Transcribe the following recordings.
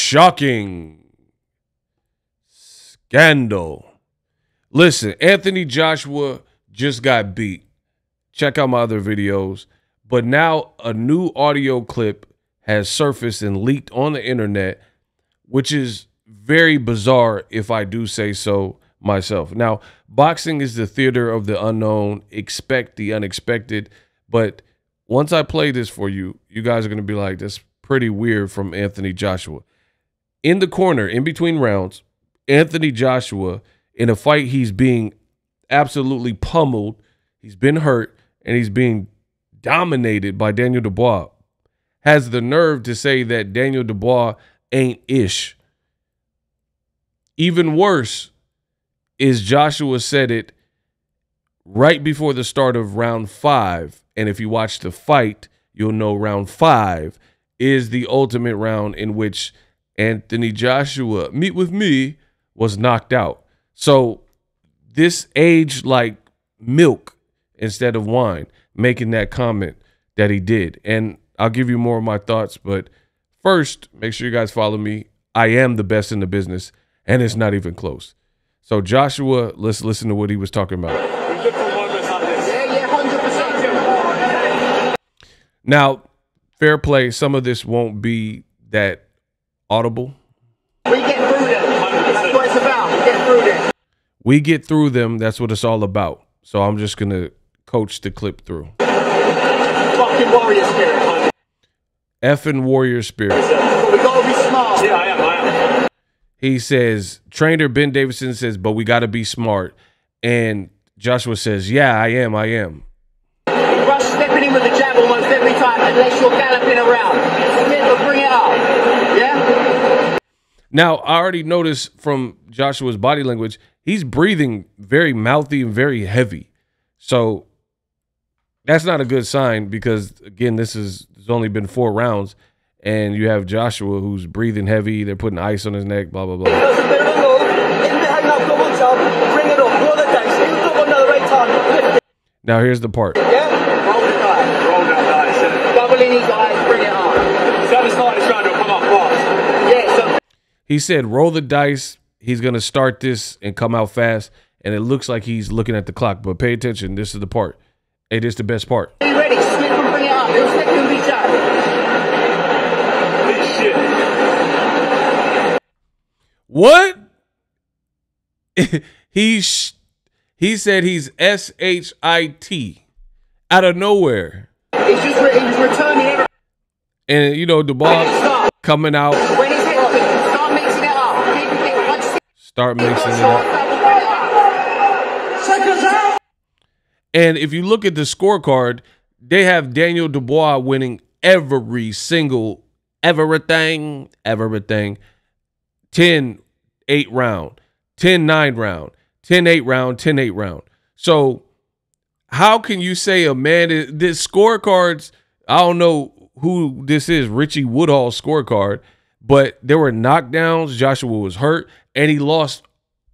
Shocking scandal. Listen, Anthony Joshua just got beat. Check out my other videos. But now a new audio clip has surfaced and leaked on the internet, which is very bizarre if I do say so myself. Now, boxing is the theater of the unknown. Expect the unexpected. But once I play this for you, you guys are going to be like, that's pretty weird from Anthony Joshua. In the corner, in between rounds, Anthony Joshua, in a fight, he's being absolutely pummeled. He's been hurt, and he's being dominated by Daniel Dubois, has the nerve to say that Daniel Dubois ain't ish. Even worse is Joshua said it right before the start of round 5. And if you watch the fight, you'll know round 5 is the ultimate round in which Anthony Joshua, meet with me, was knocked out. So this aged like milk instead of wine, making that comment that he did. And I'll give you more of my thoughts, but first, make sure you guys follow me. I am the best in the business, and it's not even close. So Joshua, let's listen to what he was talking about. Now, fair play, some of this won't be that audible. We get through them. That's what it's about. We get through them. We get through them. That's what it's all about. So I'm just going to coach the clip through. Fucking warrior spirit. Effing warrior spirit. But we got to be smart. Yeah, I am. He says, trainer Ben Davison says, but we got to be smart. And Joshua says, yeah, I am. Rush stepping in with the jab almost every time unless you're galloping around. Never bring it up. Yeah? Now, I already noticed from Joshua's body language, he's breathing very mouthy and very heavy. So that's not a good sign because, again, there's only been 4 rounds, and you have Joshua who's breathing heavy. They're putting ice on his neck, blah, blah, blah. Now, here's the part. Yeah? Roll the dice. Roll that dice. Doubling his eyes, bring it up. The other side is trying to come up fast. Yeah, so he said, roll the dice. He's going to start this and come out fast. And it looks like he's looking at the clock. But pay attention. This is the part. Hey, this is the best part. Are you ready? Slip and bring it up. He'll step and reach out. This shit. What? He said he's S-H-I-T out of nowhere. He's just returning everything. And, you know, Dubois coming out. When he's hit, start mixing it up. Start mixing it up. And if you look at the scorecard, they have Daniel Dubois winning every single, everything, 10-8 round, 10-9 round, 10-8 round, 10-8 round. So how can you say a man, this scorecards, I don't know who this is, Richie Woodhall's scorecard, but there were knockdowns. Joshua was hurt, and he lost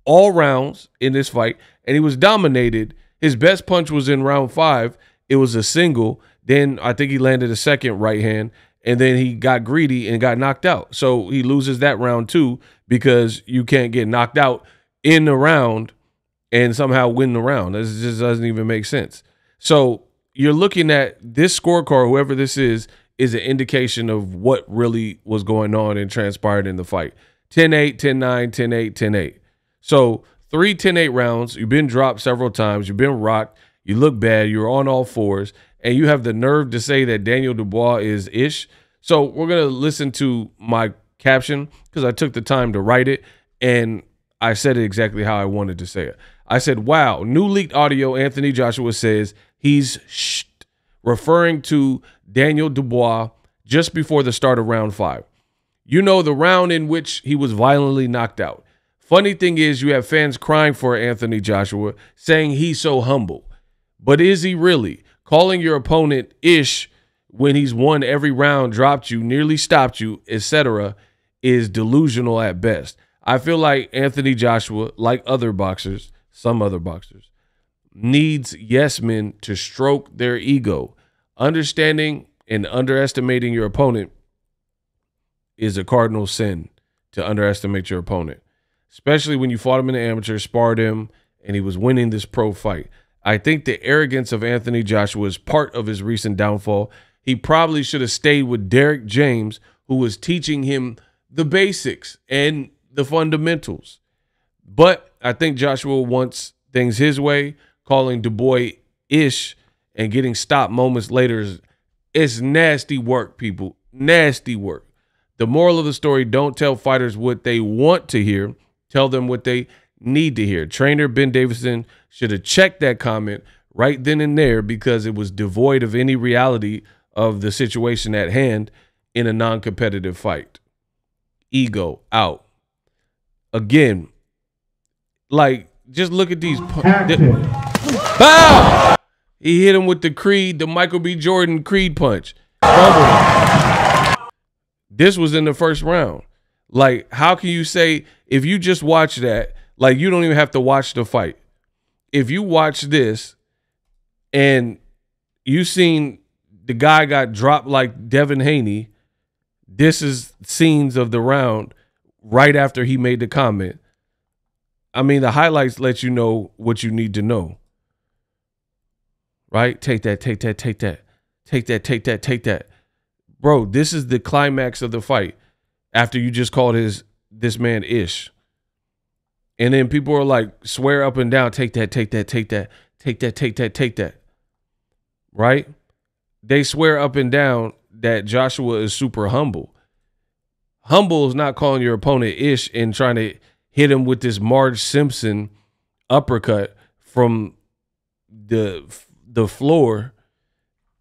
all rounds in this fight, and he was dominated. His best punch was in round 5. It was a single. Then I think he landed a second right hand, and then he got greedy and got knocked out. So he loses that round too because you can't get knocked out in the round and somehow win the round. This just doesn't even make sense. So you're looking at this scorecard, whoever this is an indication of what really was going on and transpired in the fight. 10-8, 10-9, 10-8, 10-8. So 3 10-8 rounds. You've been dropped several times. You've been rocked. You look bad. You're on all fours. And you have the nerve to say that Daniel Dubois is ish. So we're going to listen to my caption because I took the time to write it. And I said it exactly how I wanted to say it. I said, wow, new leaked audio. Anthony Joshua says he's referring to Daniel Dubois just before the start of round 5. You know, the round in which he was violently knocked out. Funny thing is you have fans crying for Anthony Joshua, saying he's so humble. But is he really? Calling your opponent ish when he's won every round, dropped you, nearly stopped you, etc., is delusional at best. I feel like Anthony Joshua, like other boxers, some other boxers, needs yes men to stroke their ego. Understanding and underestimating your opponent is a cardinal sin. to underestimate your opponent, especially when you fought him in the amateur, sparred him, and he was winning this pro fight. I think the arrogance of Anthony Joshua is part of his recent downfall. He probably should have stayed with Derek James, who was teaching him the basics and the fundamentals. But I think Joshua wants things his way. Calling Dubois ish and getting stopped moments later is nasty work, people. Nasty work. The moral of the story, don't tell fighters what they want to hear. Tell them what they need to hear. Trainer Ben Davison should have checked that comment right then and there because it was devoid of any reality of the situation at hand in a non-competitive fight. Ego out. Again, like, just look at these. Bow! He hit him with the Creed, the Michael B. Jordan Creed punch. This was in the first round. Like, how can you say, if you just watch that, like, you don't even have to watch the fight. If you watch this and you seen the guy got dropped like Devin Haney, this is scenes of the round right after he made the comment. I mean, the highlights let you know what you need to know. Right? Take that, take that, take that. Take that, take that, take that. Bro, this is the climax of the fight after you just called this man ish. And then people are like, swear up and down, take that, take that, take that, take that, take that, take that. Right? They swear up and down that Joshua is super humble. Humble is not calling your opponent ish and trying to hit him with this Marge Simpson uppercut from the floor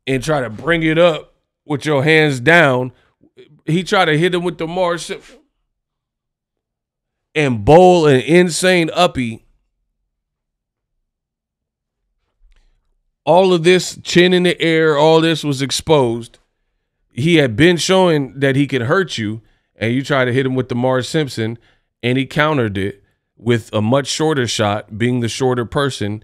and try to bring it up with your hands down. He tried to hit him with the Marge Simpson and bowl an insane uppie. All of this, chin in the air, all this was exposed. He had been showing that he could hurt you, and you try to hit him with the Marge Simpson, and he countered it with a much shorter shot, being the shorter person,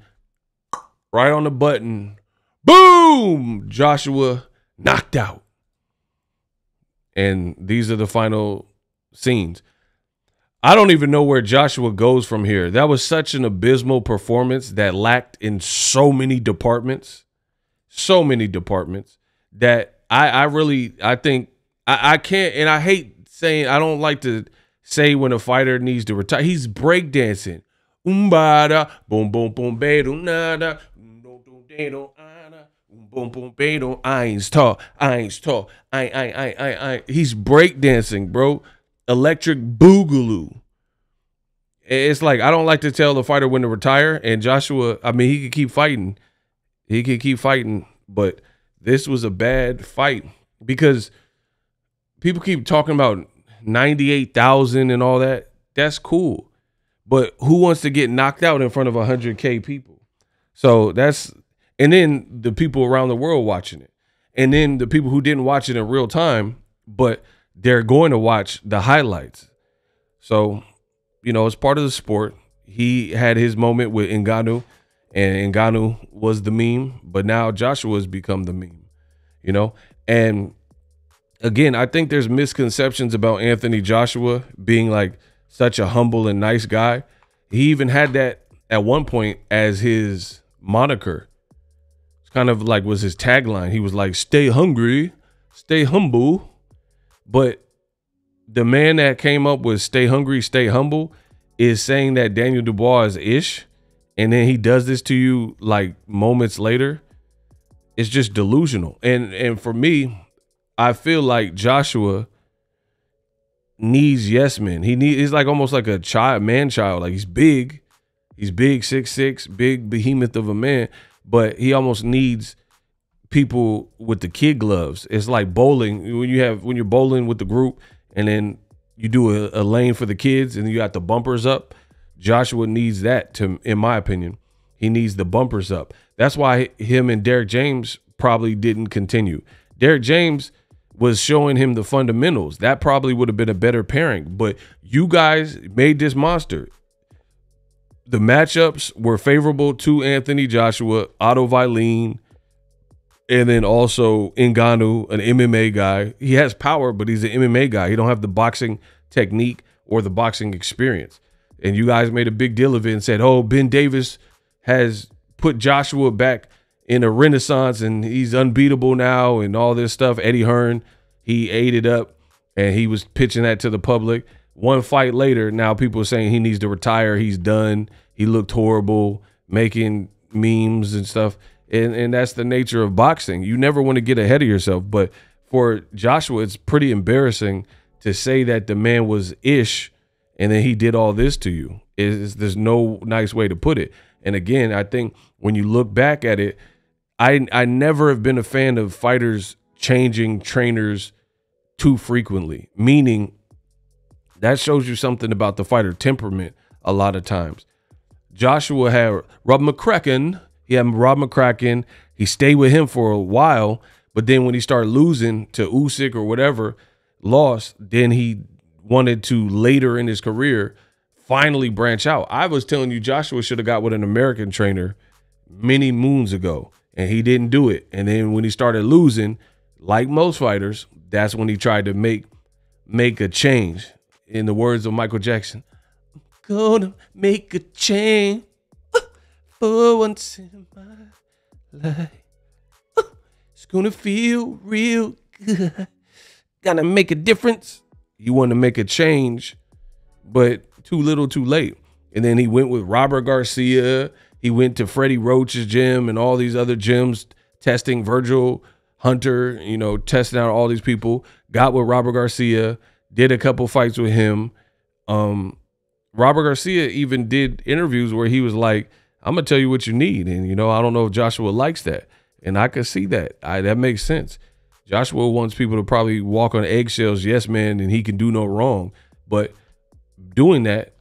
right on the button. Boom! Joshua knocked out. And these are the final scenes. I don't even know where Joshua goes from here. That was such an abysmal performance that lacked in so many departments. So many departments that I think I can't, and I hate saying, I don't like to say when a fighter needs to retire. He's breakdancing. Umbada, boom, boom, boom, bedo, nada, boom, boom, bedo, Ein's tall, Ein's tall, I. He's breakdancing, bro. Electric boogaloo. It's like, I don't like to tell the fighter when to retire, and Joshua, I mean, he could keep fighting. He could keep fighting, but this was a bad fight because people keep talking about 98,000 and all that. That's cool. But who wants to get knocked out in front of 100K people? So that's, and then the people around the world watching it. And then the people who didn't watch it in real time, but they're going to watch the highlights. So, you know, it's part of the sport. He had his moment with Ngannou, and Ngannou was the meme, but now Joshua has become the meme, you know? And again, I think there's misconceptions about Anthony Joshua being like such a humble and nice guy. He even had that at one point as his moniker. It's kind of like was his tagline. He was like, stay hungry, stay humble. But the man that came up with stay hungry, stay humble is saying that Daniel Dubois is ish. And then he does this to you like moments later. It's just delusional. And for me, I feel like Joshua needs yes men. He's like almost like a child, man child. Like he's big. He's big, 6'6", big behemoth of a man. But he almost needs people with the kid gloves. It's like bowling. When you're bowling with the group and then you do a lane for the kids and you got the bumpers up. Joshua needs that, in my opinion. He needs the bumpers up. That's why him and Derek James probably didn't continue. Derek James was showing him the fundamentals. That probably would have been a better pairing. But you guys made this monster. The matchups were favorable to Anthony Joshua, Otto Vailene, and then also Ngannou, an MMA guy. He has power, but he's an MMA guy. He don't have the boxing technique or the boxing experience. And you guys made a big deal of it and said, oh, Ben Davis has put Joshua back in a renaissance and he's unbeatable now and all this stuff. Eddie Hearn, he ate it up and he was pitching that to the public. One fight later, now people are saying he needs to retire. He's done. He looked horrible, making memes and stuff. And that's the nature of boxing. You never want to get ahead of yourself. But for Joshua, it's pretty embarrassing to say that the man was ish and then he did all this to you. There's no nice way to put it. And again, I think when you look back at it, I never have been a fan of fighters changing trainers too frequently, meaning that shows you something about the fighter temperament a lot of times. Joshua had Rob McCracken. He had Rob McCracken. He stayed with him for a while, but then when he started losing to Usyk or whatever, lost, then he wanted to later in his career finally branch out. I was telling you Joshua should have got with an American trainer many moons ago, and he didn't do it. And then when he started losing, like most fighters, that's when he tried to make a change. In the words of Michael Jackson, I'm gonna make a change for once in my life. It's gonna feel real good. Gotta make a difference. You want to make a change, but too little, too late. And then he went with Robert Garcia. He went to Freddie Roach's gym and all these other gyms, testing Virgil Hunter, you know, testing out all these people. Got with Robert Garcia, did a couple fights with him. Robert Garcia even did interviews where he was like, I'm going to tell you what you need. And, you know, I don't know if Joshua likes that. And I could see that. That makes sense. Joshua wants people to probably walk on eggshells, yes, man, and he can do no wrong. But doing that,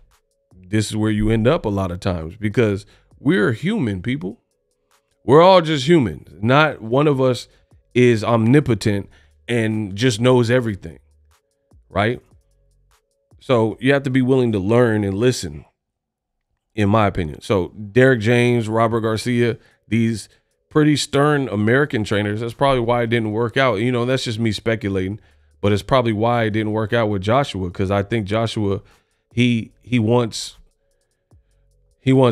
this is where you end up a lot of times because we're human, people. We're all just human. Not one of us is omnipotent and just knows everything, right? So you have to be willing to learn and listen, in my opinion. So Derek James, Robert Garcia, these pretty stern American trainers, that's probably why it didn't work out. You know, that's just me speculating, but it's probably why it didn't work out with Joshua, because I think Joshua, he wants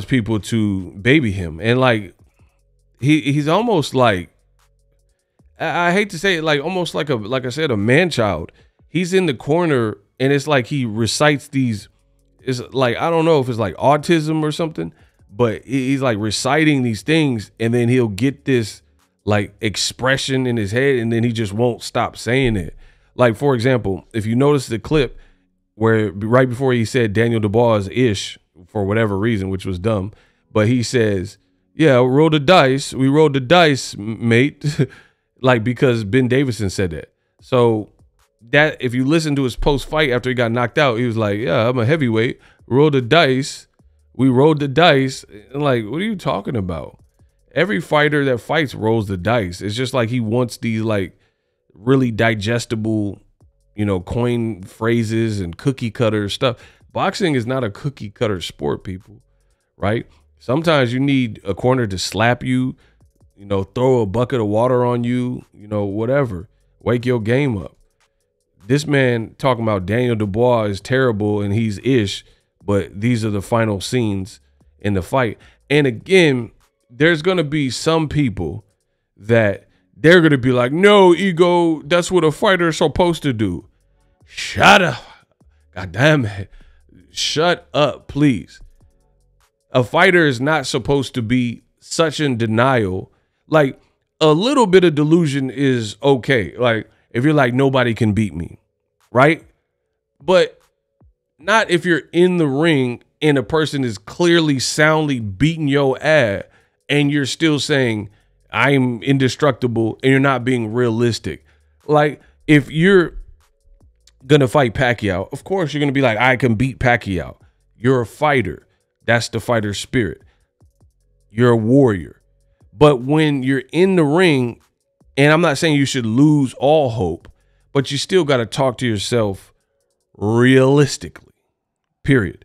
people to baby him. And like he's almost like, I hate to say it, like almost like I said, a man child. He's in the corner and it's like he recites these, it's like, I don't know if it's like autism or something, but he's like reciting these things and then he'll get this like expression in his head and then he just won't stop saying it. Like, for example, if you notice the clip where right before he said Daniel Dubois is ish for whatever reason, which was dumb, but he says, yeah, we rolled the dice, mate. Like, because Ben Davison said that. So that, if you listen to his post-fight after he got knocked out, he was like, yeah, I'm a heavyweight, roll the dice. We rolled the dice. And like, what are you talking about? Every fighter that fights rolls the dice. It's just like he wants these like really digestible, you know, coin phrases and cookie cutter stuff. Boxing is not a cookie cutter sport, people, right? Sometimes you need a corner to slap you, you know, throw a bucket of water on you, you know, whatever. Wake your game up. This man talking about Daniel Dubois is terrible and he's ish, but these are the final scenes in the fight. And again, there's going to be some people that they're going to be like, no, ego, that's what a fighter is supposed to do. Shut up. God damn it. Shut up, please. A fighter is not supposed to be such in denial. Like, a little bit of delusion is okay. Like, if you're like, nobody can beat me, right? But not if you're in the ring and a person is clearly soundly beating your ass and you're still saying, I'm indestructible, and you're not being realistic. Like, if you're going to fight Pacquiao, of course you're going to be like, I can beat Pacquiao. You're a fighter. That's the fighter spirit. You're a warrior. But when you're in the ring, and I'm not saying you should lose all hope, but you still got to talk to yourself realistically, period.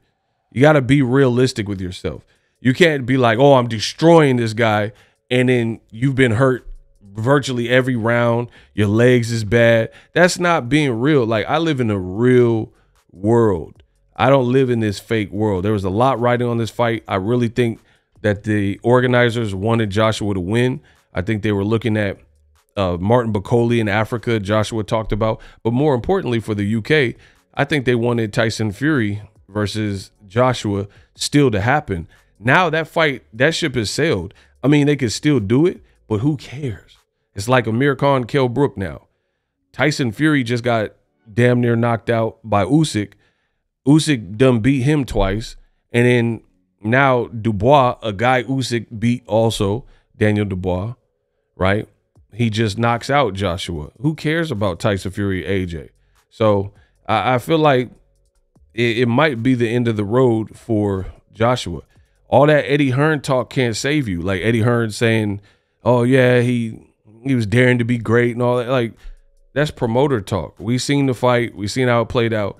You got to be realistic with yourself. You can't be like, oh, I'm destroying this guy, and then you've been hurt virtually every round. Your legs is bad. That's not being real. Like, I live in a real world. I don't live in this fake world. There was a lot riding on this fight. I really think that the organizers wanted Joshua to win. I think they were looking at Martin Bakole in Africa, Joshua talked about. But more importantly for the UK, I think they wanted Tyson Fury versus Joshua still to happen. Now that fight, that ship has sailed. I mean, they could still do it, but who cares? It's like Amir Khan, Kell Brook now. Tyson Fury just got damn near knocked out by Usyk. Usyk done beat him twice. And then now Dubois, a guy Usyk beat also, Daniel Dubois, right? He just knocks out Joshua. Who cares about Tyson Fury, AJ? So I feel like it might be the end of the road for Joshua. All that Eddie Hearn talk can't save you. Like Eddie Hearn saying, oh, yeah, he was daring to be great and all that. Like, that's promoter talk. We seen the fight. We seen how it played out.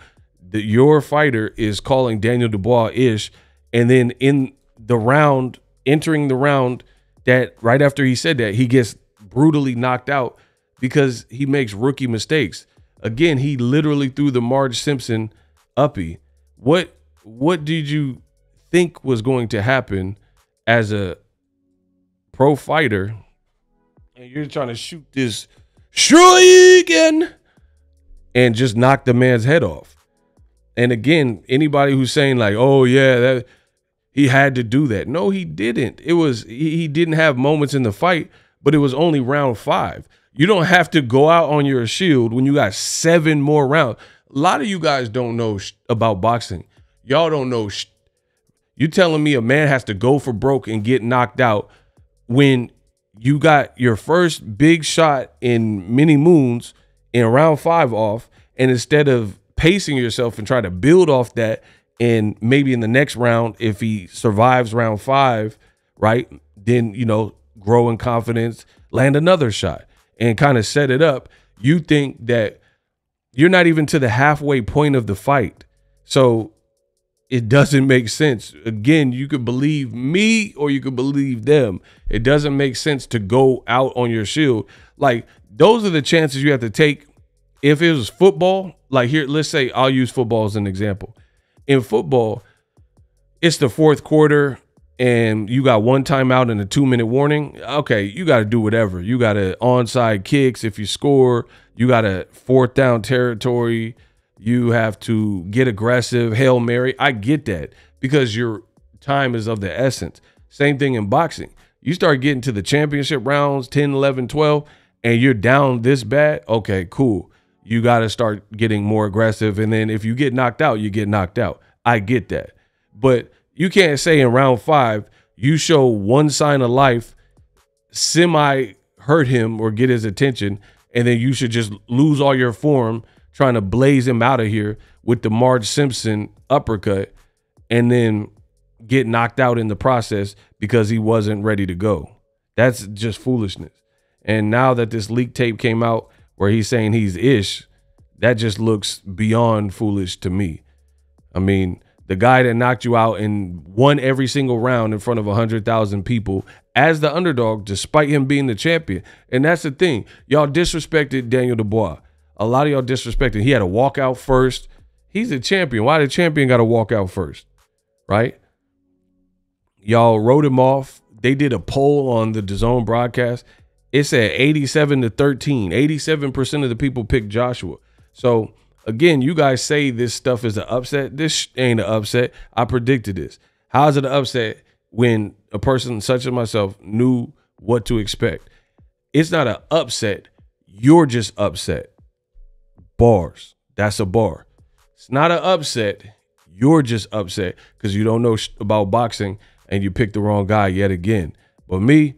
Your fighter is calling Daniel Dubois-ish, and then in the round, entering the round, that right after he said that, he gets brutally knocked out because he makes rookie mistakes. Again, he literally threw the Marge Simpson uppie. What did you think was going to happen as a pro fighter? And you're trying to shoot this shuriken and just knock the man's head off. And again, anybody who's saying like, oh yeah, that he had to do that. No, he didn't. It was, he didn't have moments in the fight, but it was only round 5. You don't have to go out on your shield when you got 7 more rounds. A lot of you guys don't know about boxing. Y'all don't know. You telling me a man has to go for broke and get knocked out when you got your first big shot in many moons in round 5 off, and instead of pacing yourself and try to build off that, and maybe in the next round, if he survives round 5, right, then, you know, grow in confidence, land another shot and kind of set it up. You think that you're not even to the halfway point of the fight. So it doesn't make sense. Again, you could believe me or you could believe them. It doesn't make sense to go out on your shield. Like, those are the chances you have to take. If it was football, like here, let's say I'll use football as an example. In football, it's the 4th quarter and you got 1 timeout and a 2-minute warning. Okay, you got to do whatever. You got to onside kicks if you score. You got to 4th down territory. You have to get aggressive, Hail Mary. I get that because your time is of the essence. Same thing in boxing. You start getting to the championship rounds, 10, 11, 12, and you're down this bad. Okay, cool. You got to start getting more aggressive. And then if you get knocked out, you get knocked out. I get that. But you can't say in round 5, you show one sign of life, semi hurt him or get his attention, and then you should just lose all your form trying to blaze him out of here with the Marge Simpson uppercut and then get knocked out in the process because he wasn't ready to go. That's just foolishness. And now that this leak tape came out where he's saying he's ish, that just looks beyond foolish to me. I mean, the guy that knocked you out and won every single round in front of 100,000 people as the underdog, despite him being the champion. And that's the thing. Y'all disrespected Daniel Dubois. A lot of y'all disrespected. He had to walk out first. He's the champion. Why the champion got to walk out first? Right? Y'all wrote him off. They did a poll on the DAZN broadcast. It said 87-13. 87% of the people picked Joshua. So, again, you guys say this stuff is an upset. This ain't an upset. I predicted this. How is it an upset when a person such as myself knew what to expect? It's not an upset. You're just upset. Bars. That's a bar. It's not an upset. You're just upset because you don't know about boxing and you picked the wrong guy yet again. But me,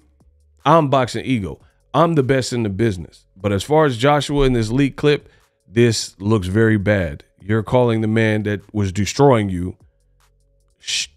I'm Boxing Ego. I'm the best in the business. But as far as Joshua in this leak clip, this looks very bad. You're calling the man that was destroying you. Shh.